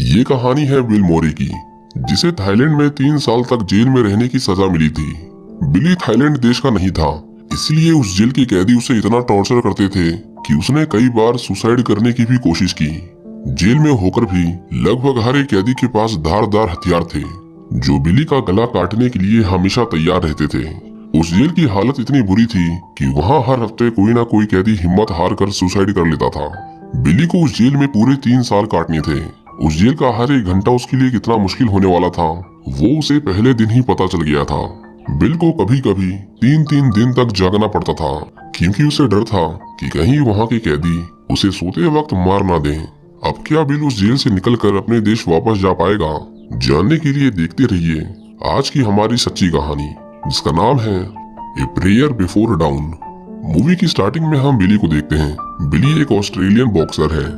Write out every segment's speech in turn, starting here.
ये कहानी है बिल मोरे की, जिसे थाईलैंड में 3 साल तक जेल में रहने की सजा मिली थी। बिली थाईलैंड देश का नहीं था, इसलिए उस जेल के कैदी उसे इतना टॉर्चर करते थे कि उसने कई बार सुसाइड करने की भी कोशिश की। जेल में होकर भी लगभग हर एक कैदी के पास धारदार हथियार थे, जो बिली का गला काटने के लिए हमेशा तैयार रहते थे। उस जेल की हालत इतनी बुरी थी कि वहाँ हर हफ्ते कोई ना कोई कैदी हिम्मत हार कर सुसाइड कर लेता था। बिली को उस जेल में पूरे 3 साल काटने थे। उस जेल का हर एक घंटा उसके लिए कितना मुश्किल होने वाला था, वो उसे पहले दिन ही पता चल गया था। बिल को कभी कभी 3-3 दिन तक जागना पड़ता था, क्योंकि उसे डर था कि कहीं वहाँ के कैदी उसे सोते वक्त मार ना दें। अब क्या बिल उस जेल से निकलकर अपने देश वापस जा पाएगा? जानने के लिए देखते रहिए आज की हमारी सच्ची कहानी, जिसका नाम है a prayer before down. Movie की स्टार्टिंग में हम बिली को देखते हैं। बिली एक ऑस्ट्रेलियन बॉक्सर है,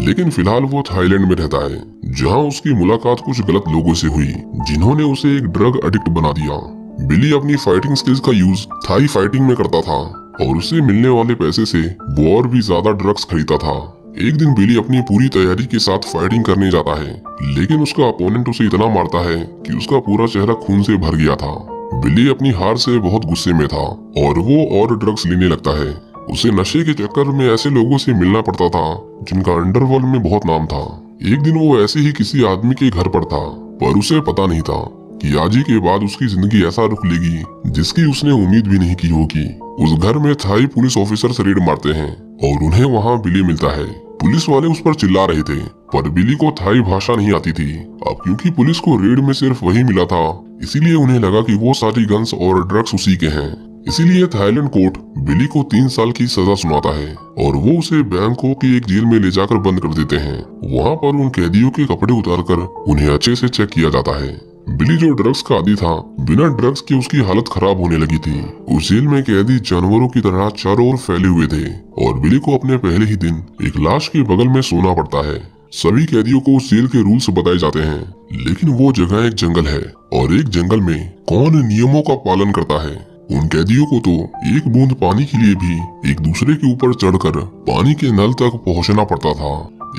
लेकिन फिलहाल वो थाईलैंड में रहता है, जहां उसकी मुलाकात कुछ गलत लोगों से हुई, जिन्होंने उसे एक ड्रग एडिक्ट बना दिया। बिली अपनी फाइटिंग स्किल्स का यूज थाई फाइटिंग में करता था और उसे मिलने वाले पैसे से वो और भी ज्यादा ड्रग्स खरीदता था। एक दिन बिली अपनी पूरी तैयारी के साथ फाइटिंग करने जाता है, लेकिन उसका अपोनेंट उसे इतना मारता है कि उसका पूरा चेहरा खून से भर गया था। बिली अपनी हार से बहुत गुस्से में था और वो और ड्रग्स लेने लगता है। उसे नशे के चक्कर में ऐसे लोगों से मिलना पड़ता था जिनका अंडरवर्ल्ड में बहुत नाम था। एक दिन वो ऐसे ही किसी आदमी के घर पर था, पर उसे पता नहीं था कि आज ही के बाद उसकी जिंदगी ऐसा रुख लेगी जिसकी उसने उम्मीद भी नहीं की होगी। उस घर में थाई पुलिस ऑफिसर रेड मारते हैं और उन्हें वहाँ बिली मिलता है। पुलिस वाले उस पर चिल्ला रहे थे, पर बिली को थाई भाषा नहीं आती थी। अब क्योंकि पुलिस को रेड में सिर्फ वही मिला था, इसीलिए उन्हें लगा कि वो सारी गन्स और ड्रग्स उसी के हैं। इसीलिए थाईलैंड कोर्ट बिली को 3 साल की सजा सुनाता है और वो उसे बैंकॉक की एक जेल में ले जाकर बंद कर देते हैं। वहाँ पर उन कैदियों के कपड़े उतारकर उन्हें अच्छे से चेक किया जाता है। बिली जो ड्रग्स का आदी था, बिना ड्रग्स के उसकी हालत खराब होने लगी थी। उस जेल में कैदी जानवरों की तरह चारों ओर फैले हुए थे और बिली को अपने पहले ही दिन एक लाश के बगल में सोना पड़ता है। सभी कैदियों को उस जेल के रूल्स बताए जाते हैं, लेकिन वो जगह एक जंगल है और एक जंगल में कौन नियमों का पालन करता है। उन कैदियों को तो एक बूंद पानी के लिए भी एक दूसरे के ऊपर चढ़कर पानी के नल तक पहुंचना पड़ता था।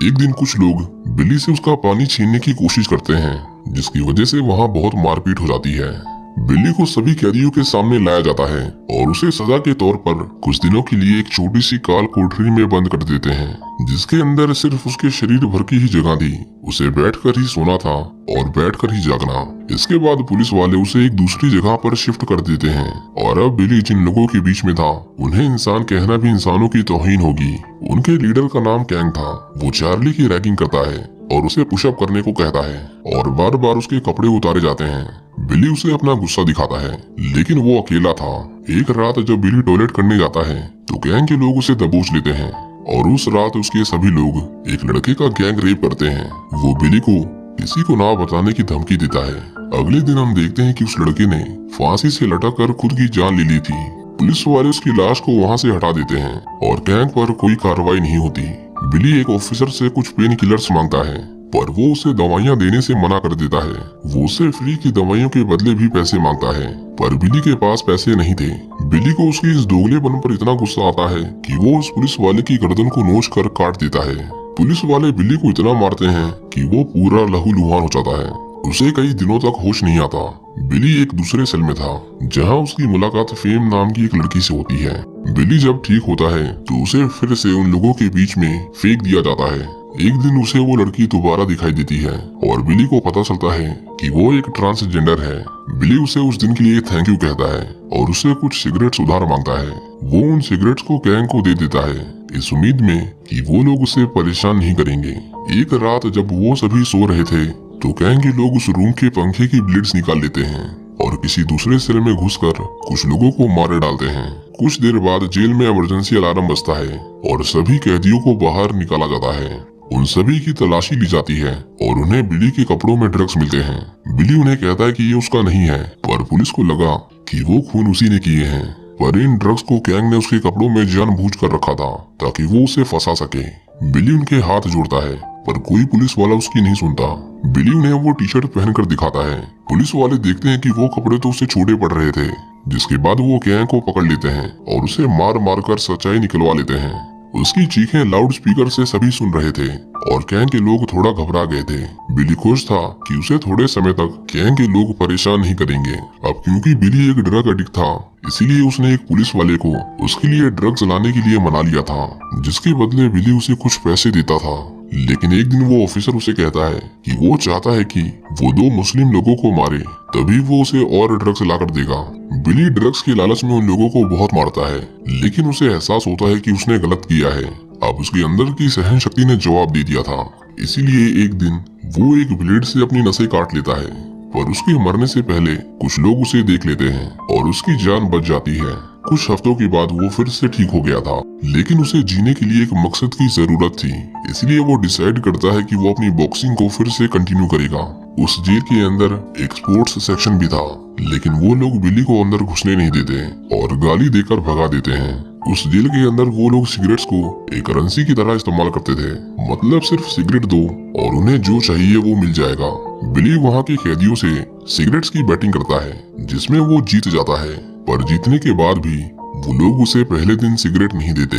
एक दिन कुछ लोग बिली से उसका पानी छीनने की कोशिश करते हैं, जिसकी वजह से वहाँ बहुत मारपीट हो जाती है। बिली को सभी कैदियों के सामने लाया जाता है और उसे सजा के तौर पर कुछ दिनों के लिए एक छोटी सी काल कोठरी में बंद कर देते हैं, जिसके अंदर सिर्फ उसके शरीर भर की ही जगह थी। उसे बैठकर ही सोना था और बैठकर ही जागना। इसके बाद पुलिस वाले उसे एक दूसरी जगह पर शिफ्ट कर देते हैं और अब बिली जिन लोगों के बीच में था, उन्हें इंसान कहना भी इंसानों की तौहीन होगी। उनके लीडर का नाम कैंग था। वो चार्ली की रैगिंग करता है और उसे पुशअप करने को कहता है और बार बार उसके कपड़े उतारे जाते हैं। बिली उसे अपना गुस्सा दिखाता है, लेकिन वो अकेला था। एक रात जब बिली टॉयलेट करने जाता है तो गैंग के लोग उसे दबोच लेते हैं और उस रात उसके सभी लोग एक लड़के का गैंग रेप करते हैं। वो बिली को किसी को ना बताने की धमकी देता है। अगले दिन हम देखते हैं कि उस लड़के ने फांसी से लटक कर खुद की जान ले ली थी। पुलिस वाले उसकी लाश को वहाँ से हटा देते हैं और गैंग पर कोई कार्रवाई नहीं होती। बिली एक ऑफिसर से कुछ पेन किलर्स मांगता है, पर वो उसे दवाइयाँ देने से मना कर देता है। वो उससे फ्री की दवाइयों के बदले भी पैसे मांगता है, पर बिली के पास पैसे नहीं थे। बिली को उसकी इस दोगलेपन पर इतना गुस्सा आता है कि वो उस पुलिस वाले की गर्दन को नोच कर काट देता है। पुलिस वाले बिली को इतना मारते हैं कि वो पूरा लहूलुहान हो जाता है। उसे कई दिनों तक होश नहीं आता। बिली एक दूसरे सेल में था, जहां उसकी मुलाकात फेम नाम की एक लड़की से होती है। बिली जब ठीक होता है तो उसे फिर से उन लोगों के बीच में फेंक दिया जाता है। एक दिन उसे वो लड़की दोबारा दिखाई देती है और बिली को पता चलता है कि वो एक ट्रांसजेंडर है। बिली उसे उस दिन के लिए थैंक यू कहता है और उसे कुछ सिगरेट्स उधार मांगता है। वो उन सिगरेट्स को गैंग को दे देता है, इस उम्मीद में कि वो लोग उसे परेशान नहीं करेंगे। एक रात जब वो सभी सो रहे थे तो गैंग के लोग उस रूम के पंखे की ब्लेड्स निकाल लेते हैं और किसी दूसरे सेल में घुसकर कुछ लोगों को मार डालते हैं। कुछ देर बाद जेल में इमरजेंसी अलार्म बजता है और सभी कैदियों को बाहर निकाला जाता है। उन सभी की तलाशी ली जाती है और उन्हें बिली के कपड़ों में ड्रग्स मिलते हैं। बिली उन्हें कहता है कि ये उसका नहीं है, पर पुलिस को लगा कि वो खून उसी ने किए हैं। पर इन ड्रग्स को गैंग ने उसके कपड़ों में जानबूझकर रखा था ताकि वो उसे फंसा सके। बिली उनके हाथ जोड़ता है, पर कोई पुलिस वाला उसकी नहीं सुनता। बिली उन्हें वो टी शर्ट पहनकर दिखाता है। पुलिस वाले देखते हैं कि वो कपड़े तो उसे छोटे पड़ रहे थे, जिसके बाद वो गैंग को पकड़ लेते हैं और उसे मार मार कर सच्चाई निकलवा लेते हैं। उसकी चीखें लाउड स्पीकर से सभी सुन रहे थे और गैंग के लोग थोड़ा घबरा गए थे। बिली खुश था कि उसे थोड़े समय तक गैंग के लोग परेशान नहीं करेंगे। अब क्योंकि बिली एक ड्रग एडिक्ट था, इसीलिए उसने एक पुलिस वाले को उसके लिए ड्रग्स लाने के लिए मना लिया था, जिसके बदले बिली उसे कुछ पैसे देता था। लेकिन एक दिन वो ऑफिसर उसे कहता है कि वो चाहता है कि वो 2 मुस्लिम लोगों को मारे, तभी वो उसे और ड्रग्स लाकर देगा। बिली ड्रग्स के लालच में उन लोगों को बहुत मारता है, लेकिन उसे एहसास होता है कि उसने गलत किया है। अब उसके अंदर की सहन शक्ति ने जवाब दे दिया था, इसीलिए एक दिन वो एक ब्लेड से अपनी नसें काट लेता है। पर उसके मरने से पहले कुछ लोग उसे देख लेते हैं और उसकी जान बच जाती है। कुछ हफ्तों के बाद वो फिर से ठीक हो गया था, लेकिन उसे जीने के लिए एक मकसद की जरूरत थी, इसलिए वो डिसाइड करता है कि वो अपनी बॉक्सिंग को फिर से कंटिन्यू करेगा। उस जेल के अंदर एक स्पोर्ट्स सेक्शन भी था, लेकिन वो लोग बिली को अंदर घुसने नहीं देते और गाली देकर भगा देते हैं। उस जेल के अंदर वो लोग सिगरेट्स को एक करेंसी की तरह इस्तेमाल करते थे, मतलब सिर्फ सिगरेट दो और उन्हें जो चाहिए वो मिल जाएगा। बिली वहाँ के कैदियों से सिगरेट्स की बैटिंग करता है, जिसमें वो जीत जाता है, पर जीतने के बाद भी वो लोग उसे पहले दिन सिगरेट नहीं देते।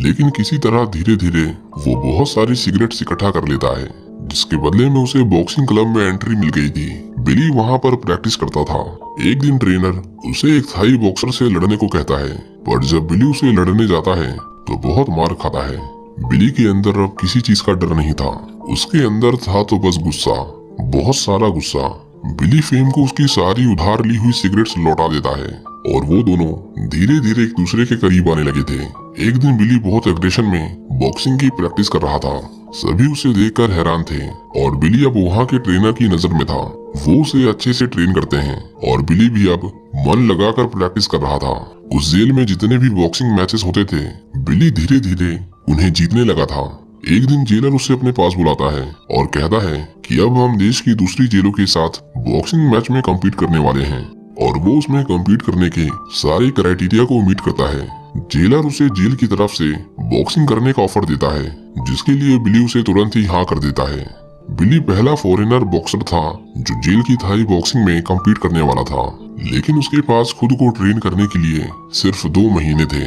लेकिन किसी तरह धीरे धीरे वो बहुत सारी सिगरेट्स इकट्ठा कर लेता है, जिसके बदले में उसे बॉक्सिंग क्लब में एंट्री मिल गई थी। बिली वहाँ पर प्रैक्टिस करता था। एक दिन ट्रेनर उसे एक थाई बॉक्सर से लड़ने को कहता है, पर जब बिली उसे लड़ने जाता है तो बहुत मार खाता है। बिली के अंदर अब किसी चीज का डर नहीं था, उसके अंदर था तो बस गुस्सा, बहुत सारा गुस्सा। बिली फेम को उसकी सारी उधार ली हुई सिगरेट्स लौटा देता है और वो दोनों धीरे धीरे एक दूसरे के करीब आने लगे थे। एक दिन बिली बहुत एग्रेशन में बॉक्सिंग की प्रैक्टिस कर रहा था। सभी उसे देखकर हैरान थे और बिली अब वहाँ के ट्रेनर की नजर में था। वो उसे अच्छे से ट्रेन करते हैं और बिली भी अब मन लगाकर प्रैक्टिस कर रहा था। उस जेल में जितने भी बॉक्सिंग मैचेस होते थे, बिली धीरे धीरे उन्हें जीतने लगा था। एक दिन जेलर उसे अपने पास बुलाता है और कहता है कि अब हम देश की दूसरी जेलों के साथ बॉक्सिंग मैच में कम्पीट करने वाले हैं और वो उसमें कम्पीट करने के सारे क्राइटेरिया को मीट करता है। जेलर उसे जेल की तरफ से बॉक्सिंग करने का ऑफर देता है, जिसके लिए बिली उसे तुरंत ही हाँ कर देता है। बिली पहला फॉरेनर बॉक्सर था जो जेल की थाई बॉक्सिंग में कम्पीट करने वाला था, लेकिन उसके पास खुद को ट्रेन करने के लिए सिर्फ 2 महीने थे।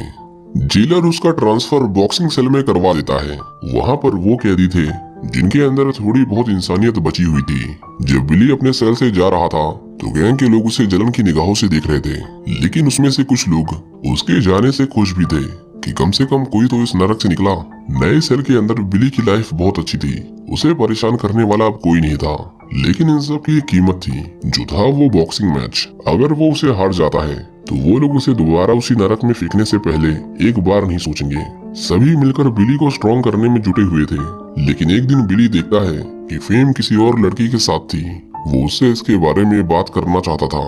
जेलर उसका ट्रांसफर बॉक्सिंग सेल में करवा देता है। वहाँ पर वो कैदी थे जिनके अंदर थोड़ी बहुत इंसानियत बची हुई थी। जब बिली अपने सेल से जा रहा था तो गैंग के लोग उसे जलन की निगाहों से देख रहे थे, लेकिन उसमें से कुछ लोग उसके जाने से खुश भी थे कि कम से कम कोई तो इस नरक से निकला। नए सेल के अंदर बिली की लाइफ बहुत अच्छी थी, उसे परेशान करने वाला अब कोई नहीं था, लेकिन इन सब की एक कीमत थी, जो था वो बॉक्सिंग मैच। अगर वो उसे हार जाता है तो वो लोग उसे दोबारा उसी नरक में फेंकने से पहले एक बार नहीं सोचेंगे। सभी मिलकर बिली को स्ट्रॉन्ग करने में जुटे हुए थे, लेकिन एक दिन बिली देखता है कि फेम किसी और लड़की के साथ थी। वो उससे इसके बारे में बात करना चाहता था,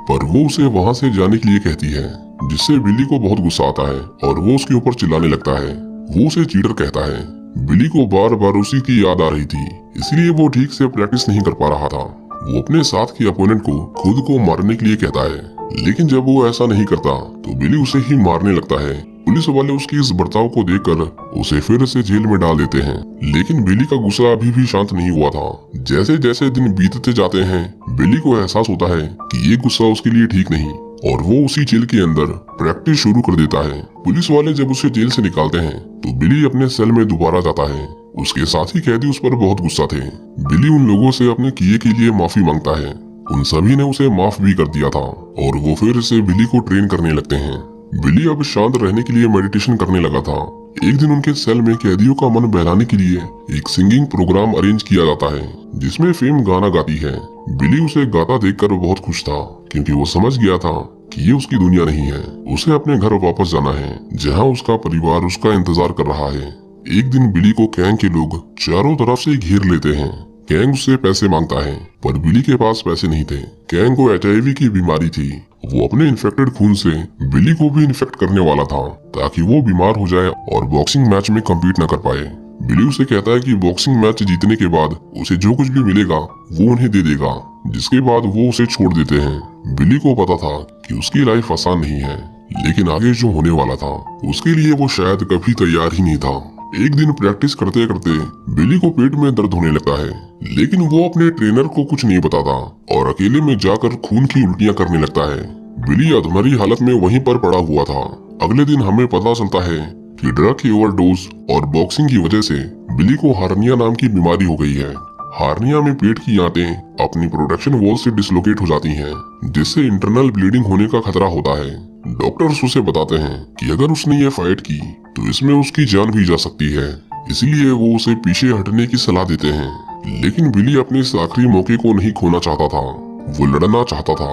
पर वो उसे वहाँ से जाने के लिए कहती है, जिससे बिली को बहुत गुस्सा आता है और वो उसके ऊपर चिल्लाने लगता है। वो उसे चीटर कहता है। बिली को बार बार उसी की याद आ रही थी, इसलिए वो ठीक से प्रैक्टिस नहीं कर पा रहा था। वो अपने साथ के अपोनेंट को खुद को मारने के लिए कहता है, लेकिन जब वो ऐसा नहीं करता तो बिली उसे ही मारने लगता है। पुलिस वाले उसकी इस बर्ताव को देखकर उसे फिर से जेल में डाल देते हैं, लेकिन बिली का गुस्सा अभी भी शांत नहीं हुआ था। जैसे जैसे दिन बीतते जाते हैं, बिली को एहसास होता है कि ये गुस्सा उसके लिए ठीक नहीं और वो उसी जेल के अंदर प्रैक्टिस शुरू कर देता है। पुलिस वाले जब उसे जेल से निकालते हैं तो बिली अपने सेल में दोबारा जाता है। उसके साथी कैदी उस पर बहुत गुस्सा थे। बिली उन लोगों से अपने किए के लिए माफी मांगता है। उन सभी ने उसे माफ भी कर दिया था और वो फिर से बिली को ट्रेन करने लगते हैं। बिली अब शांत रहने के लिए मेडिटेशन करने लगा था। एक दिन उनके सेल में कैदियों का मन बहलाने के लिए एक सिंगिंग प्रोग्राम अरेंज किया जाता है, जिसमें फेम गाना गाती है। बिली उसे गाता देखकर बहुत खुश था, क्योंकि वो समझ गया था कि ये उसकी दुनिया नहीं है। उसे अपने घर वापस जाना है, जहाँ उसका परिवार उसका इंतजार कर रहा है। एक दिन बिली को गैंग के लोग चारों तरफ से घेर लेते हैं। गैंग उससे पैसे मांगता है, पर बिली के पास पैसे नहीं थे। गैंग को HIV की बीमारी थी। वो अपने इन्फेक्टेड खून से बिली को भी इन्फेक्ट करने वाला था, ताकि वो बीमार हो जाए और बॉक्सिंग मैच में कम्पीट न कर पाए। बिली उसे कहता है कि बॉक्सिंग मैच जीतने के बाद उसे जो कुछ भी मिलेगा वो उन्हें दे देगा, जिसके बाद वो उसे छोड़ देते हैं। बिली को पता था कि उसकी लाइफ आसान नहीं है, लेकिन आगे जो होने वाला था उसके लिए वो शायद कभी तैयार ही नहीं था। एक दिन प्रैक्टिस करते करते बिली को पेट में दर्द होने लगता है, लेकिन वो अपने ट्रेनर को कुछ नहीं बताता और अकेले में जाकर खून की उल्टियां करने लगता है। बिली अधमरी हालत में वहीं पर पड़ा हुआ था। अगले दिन हमें पता चलता है कि ड्रग की ओवरडोज और बॉक्सिंग की वजह से बिली को हार्निया नाम की बीमारी हो गई है। हार्निया में पेट की आंतें अपनी प्रोटेक्शन वॉल से डिसलोकेट हो जाती हैं, जिससे इंटरनल ब्लीडिंग होने का खतरा होता है। डॉक्टर्स उसे बताते हैं कि अगर उसने ये फाइट की तो इसमें उसकी जान भी जा सकती है, इसलिए वो उसे पीछे हटने की सलाह देते हैं। लेकिन बिली अपने इस आखिरी मौके को नहीं खोना चाहता था, वो लड़ना चाहता था।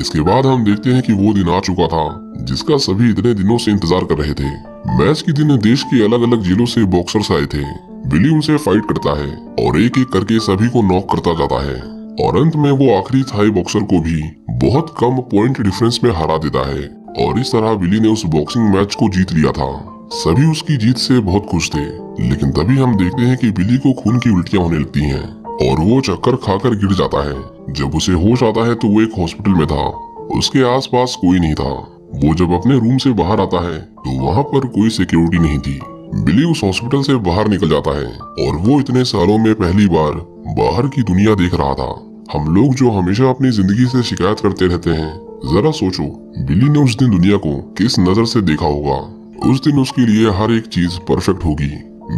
इसके बाद हम देखते हैं कि वो दिन आ चुका था जिसका सभी इतने दिनों से इंतजार कर रहे थे। मैच के दिन देश के अलग अलग जिलों से बॉक्सर्स आए थे। बिली उनसे फाइट करता है और एक एक करके सभी को नॉक करता जाता है और अंत में वो आखिरी थाई बॉक्सर को भी बहुत कम पॉइंट डिफरेंस में हरा देता है और इस तरह बिली ने उस बॉक्सिंग मैच को जीत लिया था। सभी उसकी जीत से बहुत खुश थे, लेकिन तभी हम देखते हैं कि बिली को खून की उल्टियां होने लगती हैं और वो चक्कर खाकर गिर जाता है। जब उसे होश आता है तो वो एक हॉस्पिटल में था, उसके आसपास कोई नहीं था। वो जब अपने रूम से बाहर आता है तो वहाँ पर कोई सिक्योरिटी नहीं थी। बिली उस हॉस्पिटल से बाहर निकल जाता है और वो इतने सालों में पहली बार बाहर की दुनिया देख रहा था। हम लोग जो हमेशा अपनी जिंदगी से शिकायत करते रहते हैं, जरा सोचो बिली ने उस दिन दुनिया को किस नजर से देखा होगा। उस दिन उसके लिए हर एक चीज परफेक्ट होगी।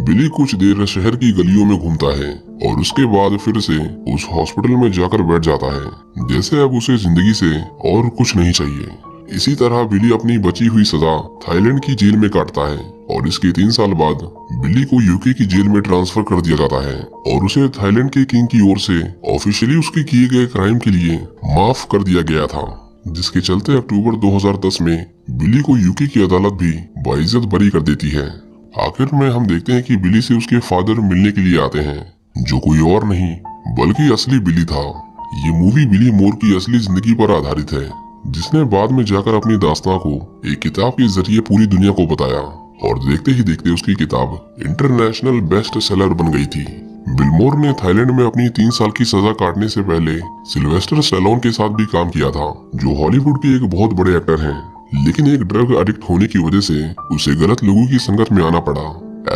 बिली कुछ देर शहर की गलियों में घूमता है और उसके बाद फिर से उस हॉस्पिटल में जाकर बैठ जाता है, जैसे अब उसे जिंदगी से और कुछ नहीं चाहिए। इसी तरह बिली अपनी बची हुई सजा थाईलैंड की जेल में काटता है और इसके 3 साल बाद बिली को यूके की जेल में ट्रांसफर कर दिया जाता है और उसे थाईलैंड के किंग की ओर से ऑफिशियली उसके किए गए क्राइम के लिए माफ कर दिया गया था, जिसके चलते अक्टूबर 2010 में बिली को यूके की अदालत भी बाइज्जत बरी कर देती है। आखिर में हम देखते हैं कि बिली से उसके फादर मिलने के लिए आते हैं, जो कोई और नहीं बल्कि असली बिली था। ये मूवी बिली मोर की असली जिंदगी पर आधारित है, जिसने बाद में जाकर अपनी दास्तां को एक किताब के जरिए पूरी दुनिया को बताया और देखते ही देखते उसकी किताब इंटरनेशनल बेस्ट सेलर बन गई थी। बिल मोर ने थाईलैंड में अपनी 3 साल की सजा काटने से पहले सिल्वेस्टर स्टैलोन के साथ भी काम किया था, जो हॉलीवुड के एक बहुत बड़े एक्टर हैं। लेकिन एक ड्रग एडिक्ट होने की वजह से उसे गलत लोगों की संगत में आना पड़ा।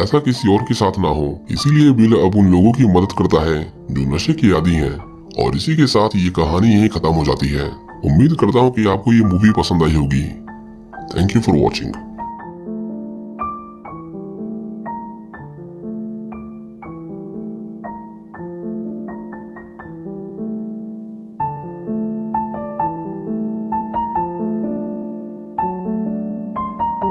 ऐसा किसी और के साथ ना हो, इसीलिए बिल अब उन लोगों की मदद करता है जो नशे के आदी हैं। और इसी के साथ ये कहानी यहीं खत्म हो जाती है। उम्मीद करता हूँ कि आपको ये मूवी पसंद आई होगी। Thank you for watching.